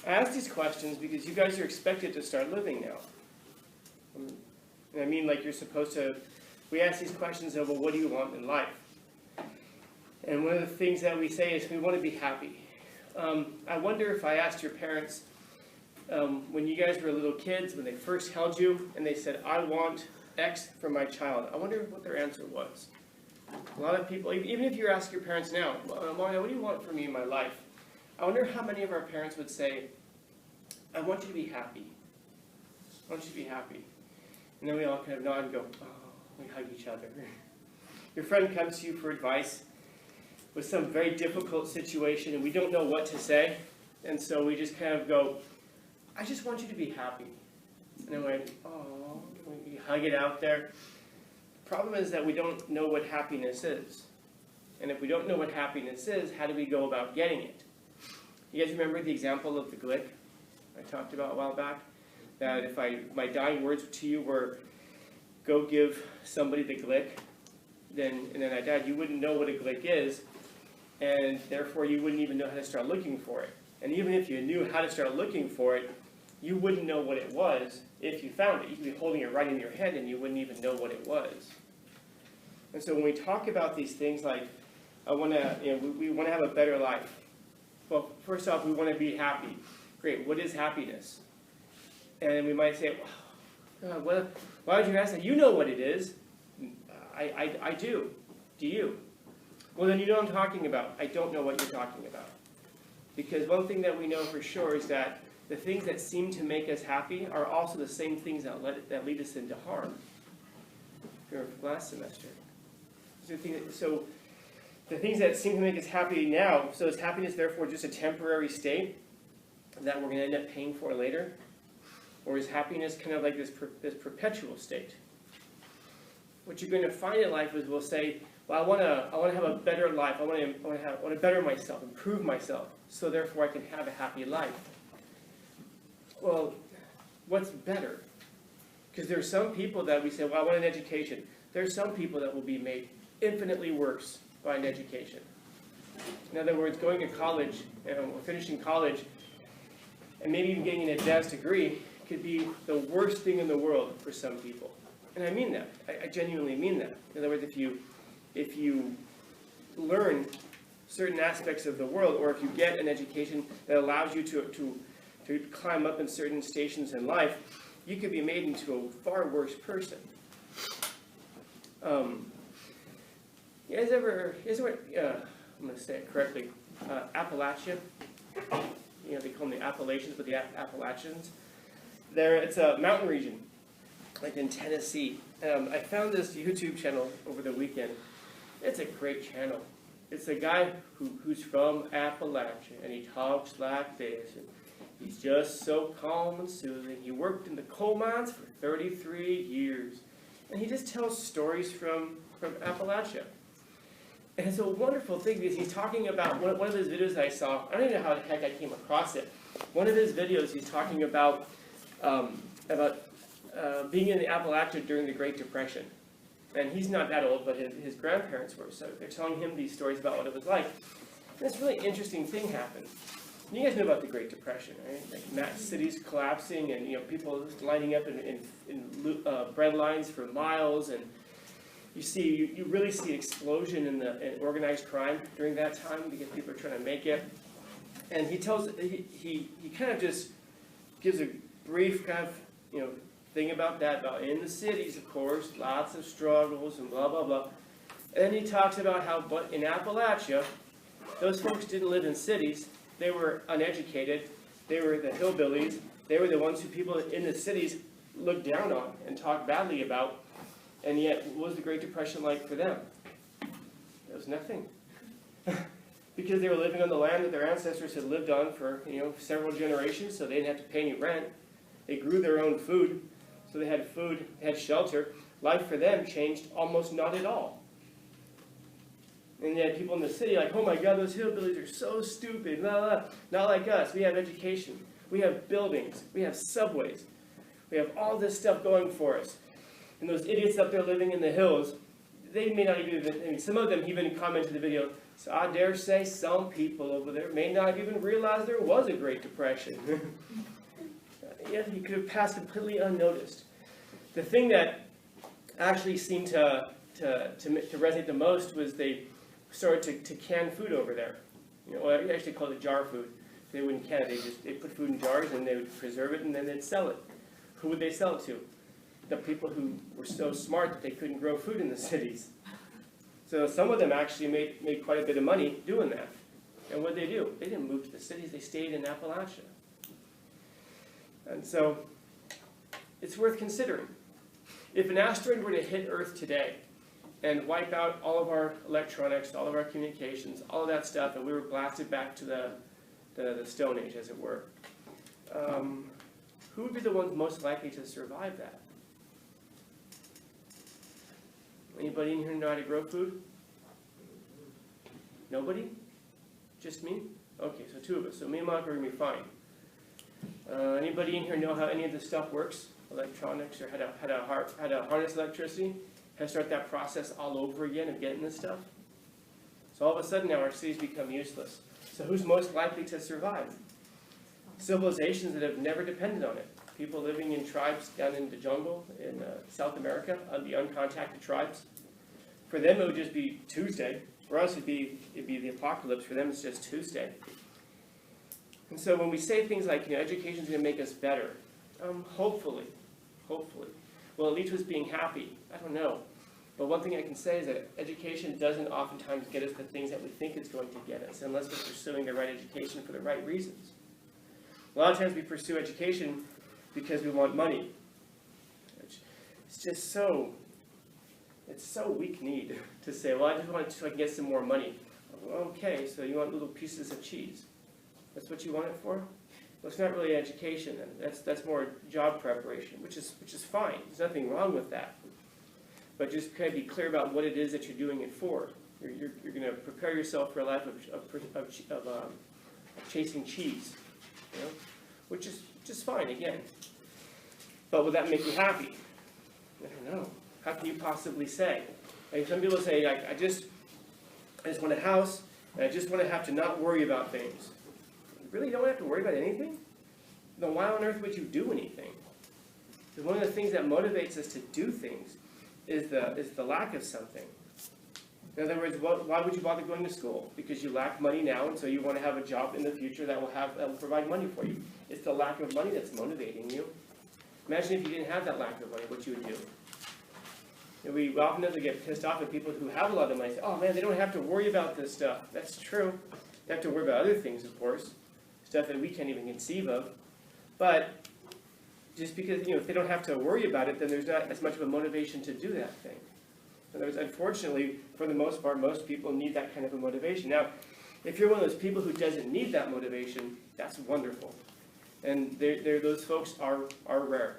I ask these questions because you guys are expected to start living now. And I mean, like, you're supposed to, we ask these questions of, well, what do you want in life? And one of the things that we say is we want to be happy. I wonder if I asked your parents, when you guys were little kids, when they first held you, and they said, I want X for my child, I wonder what their answer was. A lot of people, even if you ask your parents now, Mario, what do you want for me in my life? I wonder how many of our parents would say, I want you to be happy. I want you to be happy. And then we all kind of nod and go, oh, we hug each other. Your friend comes to you for advice with some very difficult situation, and we don't know what to say. And so we just kind of go, I just want you to be happy. And then we, oh, we hug it out there. The problem is that we don't know what happiness is. And if we don't know what happiness is, how do we go about getting it? You guys remember the example of the glick I talked about a while back? That if my dying words to you were, go give somebody the glick, and then I died, you wouldn't know what a glick is, and therefore you wouldn't even know how to start looking for it. And even if you knew how to start looking for it, you wouldn't know what it was if you found it. You could be holding it right in your hand and you wouldn't even know what it was. And so when we talk about these things like, we want to have a better life. Well, first off, we want to be happy. Great, what is happiness? And we might say, well, why would you ask that? You know what it is. I do. Do you? Well, then you know what I'm talking about. I don't know what you're talking about. Because one thing that we know for sure is that the things that seem to make us happy are also the same things that lead us into harm. From last semester. So the things that seem to make us happy now, so is happiness therefore just a temporary state that we're going to end up paying for later? Or is happiness kind of like this perpetual state? What you're going to find in life is we'll say, well, I want to have a better life. I want to better myself, improve myself, so therefore I can have a happy life. Well, what's better? Because there are some people that we say, well, I want an education. There are some people that will be made infinitely worse by an education. In other words, going to college, or finishing college, and maybe even getting an advanced degree could be the worst thing in the world for some people. And I mean that. I genuinely mean that. In other words, if you learn certain aspects of the world, or if you get an education that allows you to climb up in certain stations in life, you could be made into a far worse person. You guys ever I'm going to say it correctly, Appalachia? You know, they call them the Appalachians, but the Appalachians. It's a mountain region, like in Tennessee. I found this YouTube channel over the weekend. It's a great channel. It's a guy who's from Appalachia, and he talks like this. And he's just so calm and soothing. He worked in the coal mines for 33 years. And he just tells stories from Appalachia. And it's a wonderful thing because he's talking about, one of his videos I saw, I don't even know how the heck I came across it. One of his videos, he's talking about being in the Appalachia during the Great Depression. And he's not that old, but his grandparents were, so they're telling him these stories about what it was like. And this really interesting thing happened. You guys know about the Great Depression, right? Like cities collapsing, and people lining up in bread lines for miles, and you really see an explosion in organized crime during that time because people are trying to make it. And he kind of just gives a brief kind of thing about that, about in the cities, of course, lots of struggles and blah blah blah. And then he talks about how, but in Appalachia, those folks didn't live in cities. They were uneducated. They were the hillbillies. They were the ones who people in the cities looked down on and talked badly about. And yet, what was the Great Depression like for them? It was nothing. Because they were living on the land that their ancestors had lived on for several generations, so they didn't have to pay any rent. They grew their own food, so they had food, they had shelter. Life for them changed almost not at all. And yet people in the city like, oh my God, those hillbillies are so stupid. Blah, blah. Not like us. We have education. We have buildings. We have subways. We have all this stuff going for us. And those idiots up there living in the hills, they may not even, I mean, some of them even commented in the video, so I dare say some people over there may not have even realized there was a Great Depression. Yeah, he could have passed completely unnoticed. The thing that actually seemed to resonate the most was they started to can food over there. You know, well, they actually called it jar food. They wouldn't can it. They put food in jars and they would preserve it and then they'd sell it. Who would they sell it to? The people who were so smart that they couldn't grow food in the cities. So some of them actually made quite a bit of money doing that. And what did they do? They didn't move to the cities. They stayed in Appalachia. And so it's worth considering. If an asteroid were to hit Earth today and wipe out all of our electronics, all of our communications, all of that stuff, and we were blasted back to the Stone Age, as it were, who would be the ones most likely to survive that? Anybody in here know how to grow food? Nobody? Just me? Okay, so two of us. So me and Monica are going to be fine. Anybody in here know how any of this stuff works? Electronics, or how to harness electricity? How to start that process all over again of getting this stuff? So all of a sudden now our cities become useless. So who's most likely to survive? Civilizations that have never depended on it. People living in tribes down in the jungle in South America, the uncontacted tribes. For them it would just be Tuesday. For us it'd be the apocalypse. For them it's just Tuesday. And so when we say things like, you know, education's going to make us better, hopefully. Will it lead to us being happy? I don't know. But one thing I can say is that education doesn't oftentimes get us the things that we think it's going to get us, unless we're pursuing the right education for the right reasons. A lot of times we pursue education because we want money. It's just so weak need to say, well, I just want to so I can get some more money. Okay, so you want little pieces of cheese. That's what you want it for? Well, it's not really education. That's more job preparation, which is fine. There's nothing wrong with that. But just kind of be clear about what it is that you're doing it for. You're going to prepare yourself for a life of chasing cheese, you know, which is just fine again. But will that make you happy? I don't know. How can you possibly say? Like some people say, I just want a house, and I just want to have to not worry about things. You really don't have to worry about anything? Then why on earth would you do anything? Because one of the things that motivates us to do things is the lack of something. In other words, why would you bother going to school? Because you lack money now, and so you want to have a job in the future that will provide money for you. It's the lack of money that's motivating you. Imagine if you didn't have that lack of money, what you would do. And we often get pissed off at people who have a lot of money. Say, oh man, they don't have to worry about this stuff. That's true. They have to worry about other things, of course, stuff that we can't even conceive of. But just because, if they don't have to worry about it, then there's not as much of a motivation to do that thing. In other words, unfortunately, for the most part, most people need that kind of a motivation. Now, if you're one of those people who doesn't need that motivation, that's wonderful. And those folks are rare.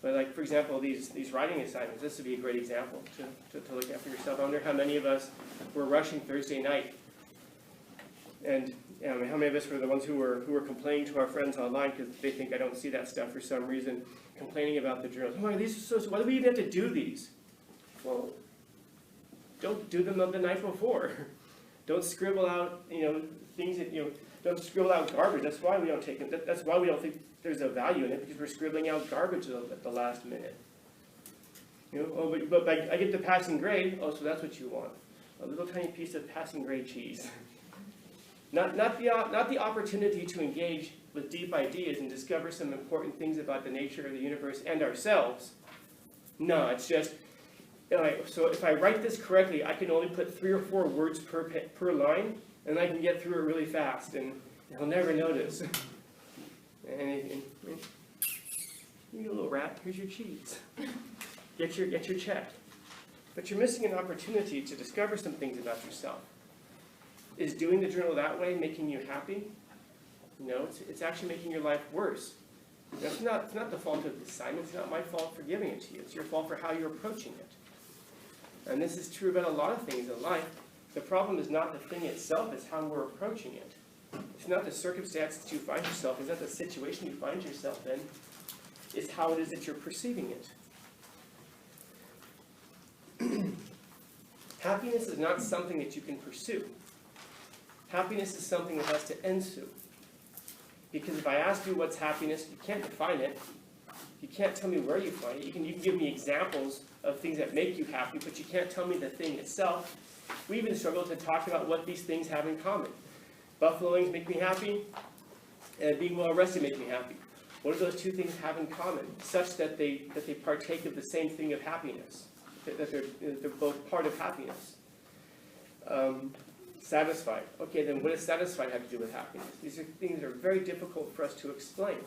But like, for example, these writing assignments, this would be a great example to look at for yourself. I wonder how many of us were rushing Thursday night. And how many of us were the ones who were complaining to our friends online because they think I don't see that stuff for some reason, complaining about the journals. Oh, these are so, why do we even have to do these? Well, don't do them the night before. Don't scribble out, things that, don't scribble out garbage. That's why we don't take them. That's why we don't think there's a value in it, because we're scribbling out garbage at the last minute. But I get the passing grade. Oh, so that's what you want. A little tiny piece of passing grade cheese. Not the opportunity to engage with deep ideas and discover some important things about the nature of the universe and ourselves. No, it's just, so if I write this correctly, I can only put 3 or 4 words per line, and I can get through it really fast, and he'll never notice. And you little rat, here's your cheese. Get your check. But you're missing an opportunity to discover some things about yourself. Is doing the journal that way making you happy? No, it's actually making your life worse. It's not the fault of the assignment. It's not my fault for giving it to you. It's your fault for how you're approaching it. And this is true about a lot of things in life. The problem is not the thing itself, it's how we're approaching it. It's not the circumstances you find yourself, it's not the situation you find yourself in. It's how it is that you're perceiving it. Happiness is not something that you can pursue. Happiness is something that has to ensue. Because if I ask you what's happiness, you can't define it. You can't tell me where you find it. You can give me examples of things that make you happy, but you can't tell me the thing itself. We even struggle to talk about what these things have in common. Buffalo wings make me happy, and being well rested make me happy. What do those two things have in common, such that they partake of the same thing of happiness, that they're both part of happiness? Satisfied. Okay, then what does satisfied have to do with happiness? These are things that are very difficult for us to explain.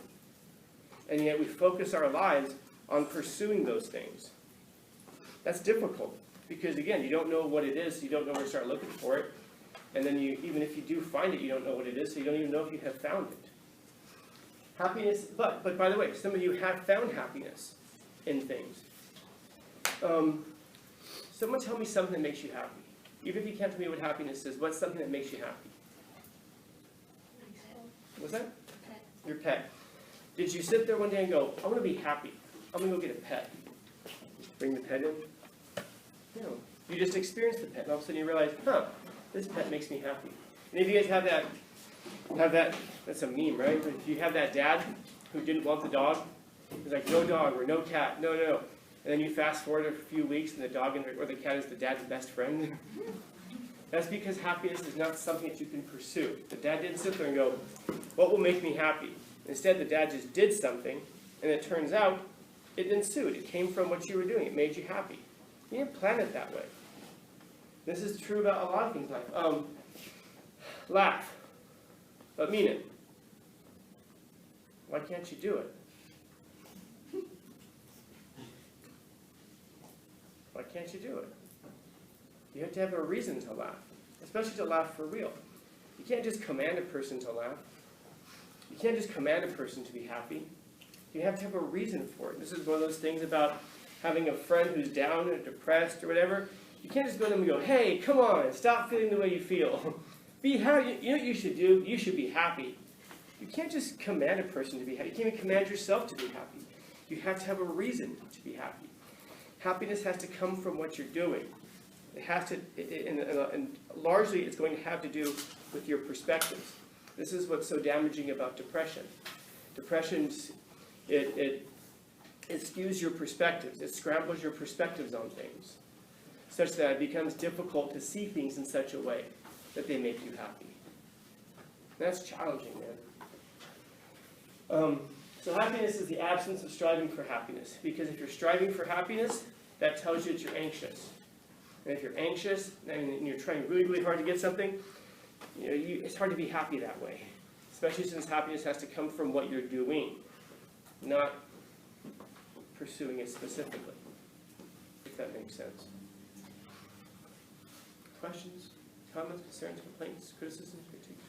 And yet we focus our lives on pursuing those things. That's difficult, because again, you don't know what it is, so you don't know where to start looking for it. And then even if you do find it, you don't know what it is, so you don't even know if you have found it. Happiness, but by the way, some of you have found happiness in things. Someone tell me something that makes you happy. Even if you can't tell me what happiness is, what's something that makes you happy? What's that? Pet. Your pet. Did you sit there one day and go, I want to be happy. I'm going to go get a pet. Bring the pet in? No. You just experienced the pet, and all of a sudden you realize, this pet makes me happy. And if you guys have that, that's a meme, right? But if you have that dad who didn't want the dog, he's like, no dog or no cat, no. And then you fast forward a few weeks and the dog or the cat is the dad's best friend. That's because happiness is not something that you can pursue. The dad didn't sit there and go, what will make me happy? Instead, the dad just did something, and it turns out it ensued. It came from what you were doing. It made you happy. You didn't plan it that way. This is true about a lot of things in life. Laugh, but mean it. Why can't you do it? Why can't you do it? You have to have a reason to laugh, especially to laugh for real. You can't just command a person to laugh. You can't just command a person to be happy. You have to have a reason for it. This is one of those things about having a friend who's down or depressed or whatever. You can't just go to them and go, hey, come on, stop feeling the way you feel. Be happy. You know what you should do? You should be happy. You can't just command a person to be happy. You can't even command yourself to be happy. You have to have a reason to be happy. Happiness has to come from what you're doing. It has to, and largely it's going to have to do with your perspectives. This is what's so damaging about depression. Depression, it skews your perspectives. It scrambles your perspectives on things, such that it becomes difficult to see things in such a way that they make you happy. That's challenging, man. So happiness is the absence of striving for happiness. Because if you're striving for happiness, that tells you that you're anxious. And if you're anxious and you're trying really, really hard to get something, it's hard to be happy that way. Especially since happiness has to come from what you're doing, not pursuing it specifically. If that makes sense. Questions, comments, concerns, complaints, criticisms, critiques?